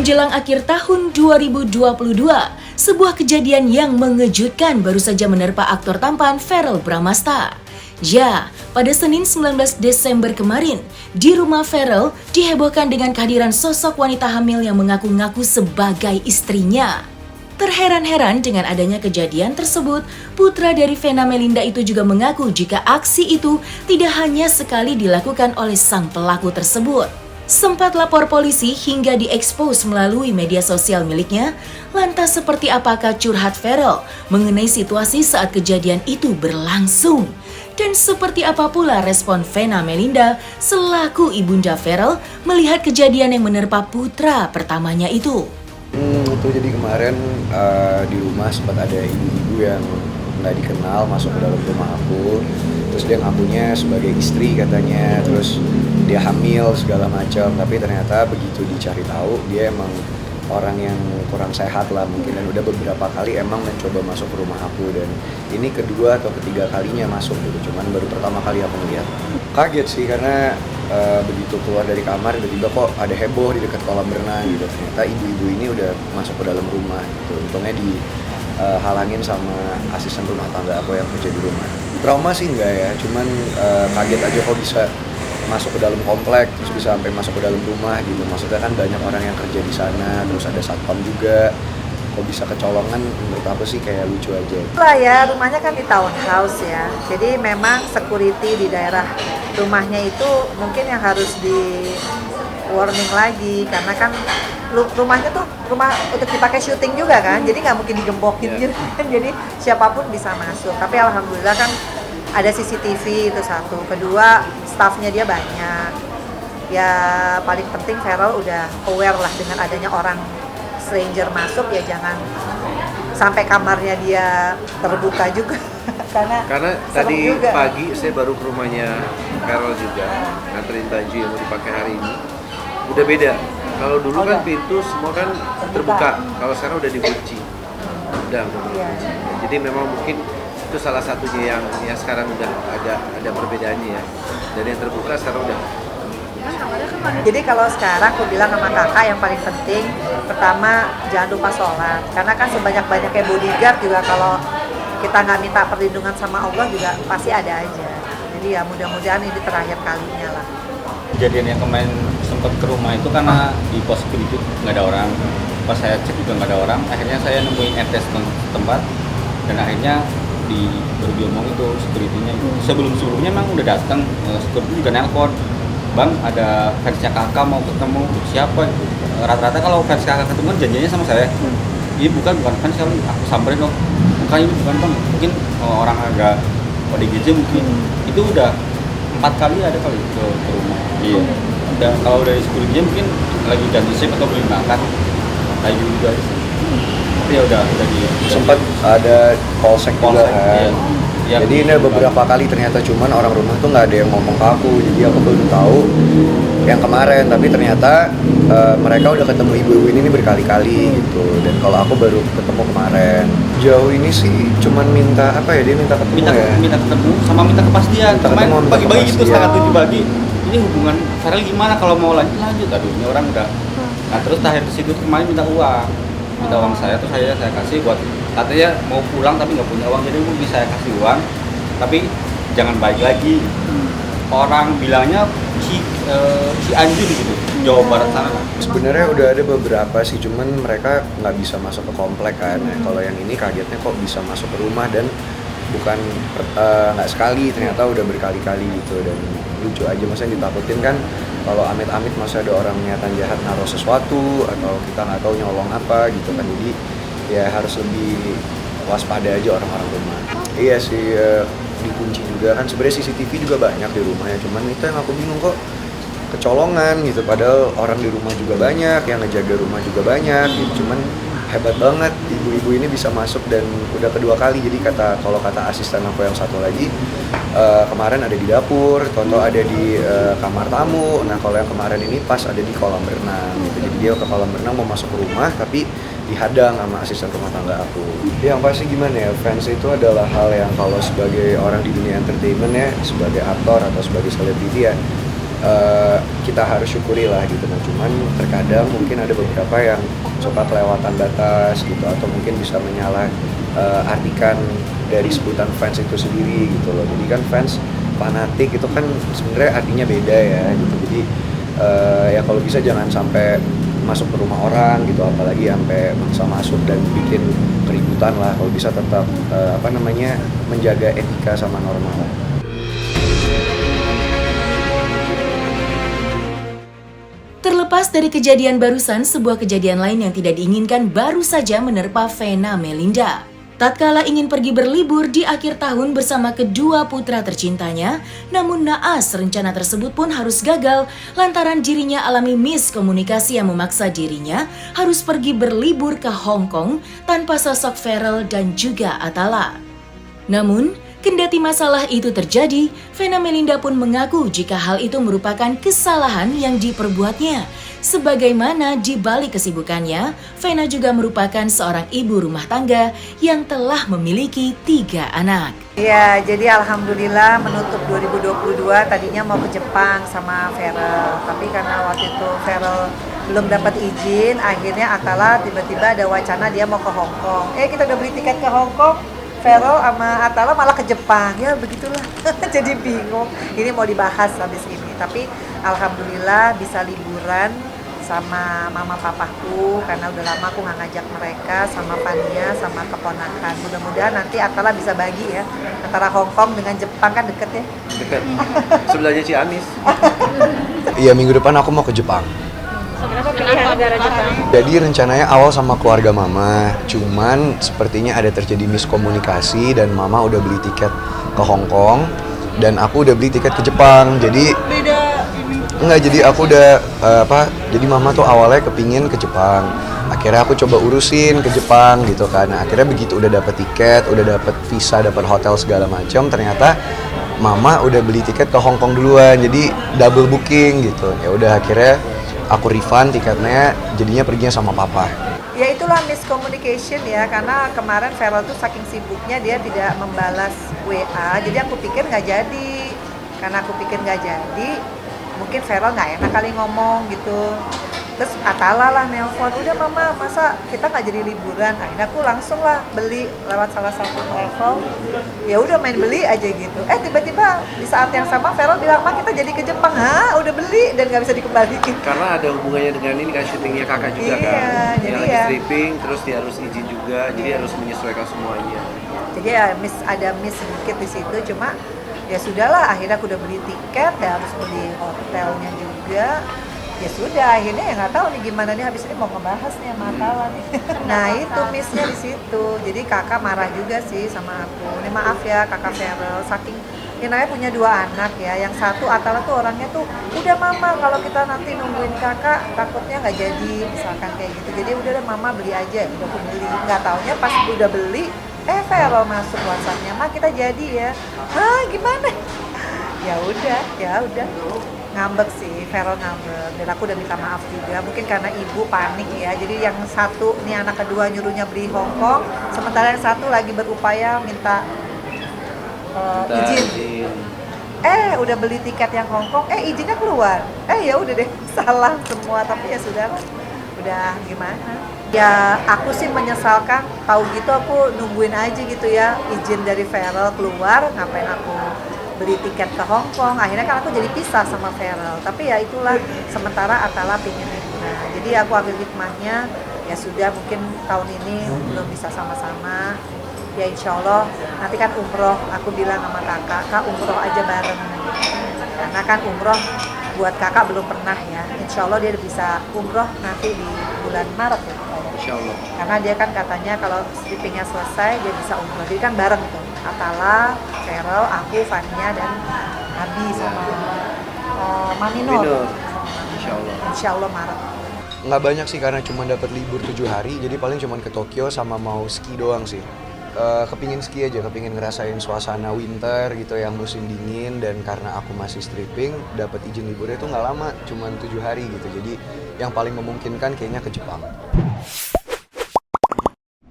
Menjelang akhir tahun 2022, sebuah kejadian yang mengejutkan baru saja menerpa aktor tampan Verrell Bramasta. Ya, pada Senin 19 Desember kemarin, di rumah Verrell dihebohkan dengan kehadiran sosok wanita hamil yang mengaku-ngaku sebagai istrinya. Terheran-heran dengan adanya kejadian tersebut, putra dari Vena Melinda itu juga mengaku jika aksi itu tidak hanya sekali dilakukan oleh sang pelaku tersebut. Sempat lapor polisi hingga diekspos melalui media sosial miliknya. Lantas seperti apakah curhat Verrell mengenai situasi saat kejadian itu berlangsung? Dan seperti apa pula respon Vena Melinda selaku ibunda Verrell melihat kejadian yang menerpa putra pertamanya itu? Itu jadi kemarin di rumah sempat ada ibu-ibu yang nggak dikenal masuk ke dalam rumah aku. Terus dia ngakunya sebagai istri katanya, terus dia hamil segala macam. Tapi ternyata begitu dicari tahu dia emang orang yang kurang sehat lah mungkin, dan udah beberapa kali emang mencoba masuk ke rumah aku, dan ini kedua atau ketiga kalinya masuk gitu. Cuman baru pertama kali aku melihat. Kaget sih karena begitu keluar dari kamar tiba-tiba kok ada heboh di dekat kolam renang gitu. Ternyata ibu-ibu ini udah masuk ke dalam rumah gitu. Untungnya halangin sama asisten rumah tangga aku yang kerja di rumah. Trauma sih enggak ya, cuman kaget aja kok bisa masuk ke dalam komplek, terus bisa sampai masuk ke dalam rumah gitu. Maksudnya kan banyak orang yang kerja di sana, terus ada satpam juga. Kok bisa kecolongan, menurut aku sih kayak lucu aja. Lah ya, rumahnya kan di townhouse ya. Jadi memang security di daerah rumahnya itu mungkin yang harus di warning lagi, karena kan rumahnya tuh rumah untuk dipakai syuting juga kan, jadi nggak mungkin digembokin gitu kan, jadi siapapun bisa masuk. Tapi alhamdulillah kan ada CCTV itu satu, kedua staffnya dia banyak. Ya paling penting Verrell udah aware lah dengan adanya orang stranger masuk, ya jangan sampai kamarnya dia terbuka juga. karena tadi juga. Pagi saya baru ke rumahnya Verrell juga, nganterin baju yang mau dipakai hari ini. Udah beda. Kalau dulu kan pintu semua kan terbuka, kalau sekarang udah dikunci. Udah. Jadi memang mungkin itu salah satunya yang sekarang udah ada perbedaannya ya. Dari yang terbuka sekarang udah. Jadi kalau sekarang aku bilang sama kakak yang paling penting, pertama jangan lupa sholat. Karena kan sebanyak-banyaknya bodyguard juga kalau kita nggak minta perlindungan sama Allah juga pasti ada aja. Jadi ya mudah-mudahan ini terakhir kalinya lah. Kejadian yang kemarin sempat ke rumah itu karena di pos security nggak ada orang. Pas saya cek juga nggak ada orang, akhirnya saya nemuin RT tempat, dan akhirnya baru diomong itu security-nya. Sebelumnya emang udah datang, security juga nelpon, bang ada fansnya kakak mau ketemu, siapa? Rata-rata kalau fans kakak ketemu janjinya sama saya. Iya bukan fans, kalau aku samperin loh, bukan ini bukan bang, mungkin orang agak ODGJ mungkin. Itu udah 4 kali ada kali ke rumah. Iya. Dan kalau dari security mungkin lagi ganti shift atau beli makan, kayak gitu juga sih. Tapi ya udah di. Sempat ada polsek juga kan. Iya. Jadi ini beberapa kali ternyata, cuman orang rumah tuh nggak ada yang ngomong ke aku, jadi aku baru tahu yang kemarin. Tapi ternyata mereka udah ketemu ibu-ibu ini berkali-kali gitu, dan kalau aku baru ketemu kemarin. Jauh ini sih cuman minta apa ya, dia minta ketemu minta ketemu sama minta kepastian. Kemarin pagi-pagi gitu setengah 7 pagi. Ini hubungan Verrell gimana, kalau mau lanjut aduh ini orang udah. Nah terus terakhir ke situ kemarin minta uang saya, terus saya kasih buat, katanya mau pulang tapi nggak punya uang, jadi mungkin saya kasih uang tapi jangan balik lagi. Orang bilangnya Cianjur gitu, Jawa Barat sana. Sebenarnya udah ada beberapa sih, cuman mereka nggak bisa masuk ke komplek kan. Kalau yang ini kagetnya kok bisa masuk ke rumah, dan bukan nggak sekali, ternyata udah berkali-kali gitu. Dan lucu aja, maksudnya ditakutin kan kalau amit-amit masih ada orang niatan jahat naruh sesuatu, atau kita nggak tahu nyolong apa gitu kan. Jadi ya harus lebih waspada aja orang-orang rumah. Iya sih, dikunci juga kan. Sebenarnya CCTV juga banyak di rumahnya, cuman itu yang aku bingung kok kecolongan gitu. Padahal orang di rumah juga banyak, yang ngejaga rumah juga banyak gitu. Cuman hebat banget ibu-ibu ini bisa masuk, dan udah kedua kali. Jadi kalau kata asisten aku yang satu lagi, kemarin ada di dapur, Toto ada di kamar tamu. Nah kalau yang kemarin ini pas ada di kolam renang gitu. Jadi dia ke kolam renang mau masuk ke rumah, tapi dihadang sama asisten rumah tangga aku. Yang pasti gimana ya, fans itu adalah hal yang kalau sebagai orang di dunia entertainment ya, sebagai aktor atau sebagai selebriti ya, kita harus syukuri lah gitu. Nah cuman terkadang mungkin ada beberapa yang suka kelewatan batas gitu, atau mungkin bisa menyalah artikan dari sebutan fans itu sendiri gitu loh. Jadi kan fans fanatik itu kan sebenarnya artinya beda ya gitu. Jadi ya kalau bisa jangan sampai masuk ke rumah orang gitu, apalagi sampai maksa masuk dan bikin keributan lah. Kalau bisa tetap menjaga etika sama norma. Terlepas dari kejadian barusan, sebuah kejadian lain yang tidak diinginkan baru saja menerpa Vena Melinda. Tatkala ingin pergi berlibur di akhir tahun bersama kedua putra tercintanya, namun naas rencana tersebut pun harus gagal lantaran dirinya alami miskomunikasi yang memaksa dirinya harus pergi berlibur ke Hong Kong tanpa sosok Pharrell dan juga Atala. Namun, kendati masalah itu terjadi, Vena Melinda pun mengaku jika hal itu merupakan kesalahan yang diperbuatnya. Sebagaimana di balik kesibukannya, Vena juga merupakan seorang ibu rumah tangga yang telah memiliki 3 anak. Iya, jadi alhamdulillah menutup 2022 tadinya mau ke Jepang sama Pharrell. Tapi karena waktu itu Pharrell belum dapat izin, akhirnya Atala tiba-tiba ada wacana dia mau ke Hong Kong. Kita udah beli tiket ke Hong Kong, Pharrell sama Atala malah ke Jepang. Ya begitulah, jadi bingung. Ini mau dibahas habis ini. Tapi alhamdulillah bisa liburan sama mama papaku, karena udah lama aku nggak ngajak mereka, sama Fania, sama keponakan. Mudah-mudahan nanti Atala bisa bagi ya, antara Hong Kong dengan Jepang kan deket ya. Dekat. Sebelahnya Ciamis. Iya, minggu depan aku mau ke Jepang. Kenapa pilihan negara Jepang? Jadi rencananya awal sama keluarga mama, cuman sepertinya ada terjadi miskomunikasi dan mama udah beli tiket ke Hong Kong dan aku udah beli tiket ke Jepang. Jadi jadi aku udah jadi mama tuh awalnya kepingin ke Jepang. Akhirnya aku coba urusin ke Jepang gitu kan. Nah, akhirnya begitu udah dapet tiket, udah dapet visa, dapet hotel segala macam, ternyata mama udah beli tiket ke Hong Kong duluan. Jadi double booking gitu. Ya udah akhirnya aku refund tiketnya, jadinya perginya sama papa. Ya itulah miscommunication ya, karena kemarin Pharrell tuh saking sibuknya dia tidak membalas WA, jadi aku pikir nggak jadi. Karena aku pikir nggak jadi, mungkin Pharrell nggak enak kali ngomong gitu. Terus Atala lah nelpon, udah mama masa kita nggak jadi liburan. Akhirnya aku langsung lah beli lewat salah satu travel. Ya udah main beli aja gitu. Tiba-tiba di saat yang sama Pharrell bilang, ma kita jadi ke Jepang. Hah, udah beli dan nggak bisa dikembalikan. Karena ada hubungannya dengan ini kan, syutingnya kakak juga kan. Jadi yang lagi ya stripping, terus dia harus izin juga, jadi harus menyesuaikan semuanya. Jadi ya ada miss sedikit di situ, cuma ya sudahlah, akhirnya aku udah beli tiket, ya harus beli hotelnya juga. Ya sudah, akhirnya ya nggak tahu nih gimana nih, habis ini mau ngebahas nih sama Atala nih. Nah itu missnya di situ. Jadi kakak marah juga sih sama aku. Ini maaf ya kakak Pharrell, saking Inaya punya 2 anak ya. Yang satu Atala tuh orangnya tuh udah mama kalau kita nanti nungguin kakak takutnya nggak jadi, misalkan kayak gitu. Jadi udah deh mama beli aja, udah aku beli. Nggak taunya pas udah beli, Pharrell masuk WhatsApp-nya, ma kita jadi ya. Hah gimana? Ya udah ngambek sih, Pharrell ngambek dan aku udah minta maaf juga, mungkin karena ibu panik ya. Jadi yang satu nih anak kedua nyuruhnya beli Hong Kong, sementara yang satu lagi berupaya minta izin. Udah beli tiket yang Hong Kong, izinnya keluar. Ya udah deh, salah semua. Tapi ya sudah lah, udah gimana. Ya aku sih menyesalkan, tahu gitu aku nungguin aja gitu ya, izin dari Pharrell keluar, ngapain aku beli tiket ke Hong Kong. Akhirnya kan aku jadi pisah sama Pharrell. Tapi ya itulah, sementara Atala pingin liburan. Jadi aku ambil hikmahnya, ya sudah mungkin tahun ini belum bisa sama-sama. Ya insya Allah nanti kan umroh, aku bilang sama kakak umroh aja bareng. Karena kan umroh buat kakak belum pernah ya. Insya Allah dia bisa umroh nanti di bulan Maret ya. Insya Allah. Karena dia kan katanya kalau strippingnya selesai dia bisa umroh. Jadi kan bareng tuh. Atala, Pharrell, aku, Fania dan Abi sama Mami Nur. Insya Allah Maret. Nggak banyak sih karena cuma dapat libur 7 hari, jadi paling cuma ke Tokyo sama mau ski doang sih. Kepingin ski aja, kepingin ngerasain suasana winter gitu yang musim dingin, dan karena aku masih stripping dapat izin liburnya itu nggak lama, cuma 7 hari gitu. Jadi yang paling memungkinkan kayaknya ke Jepang.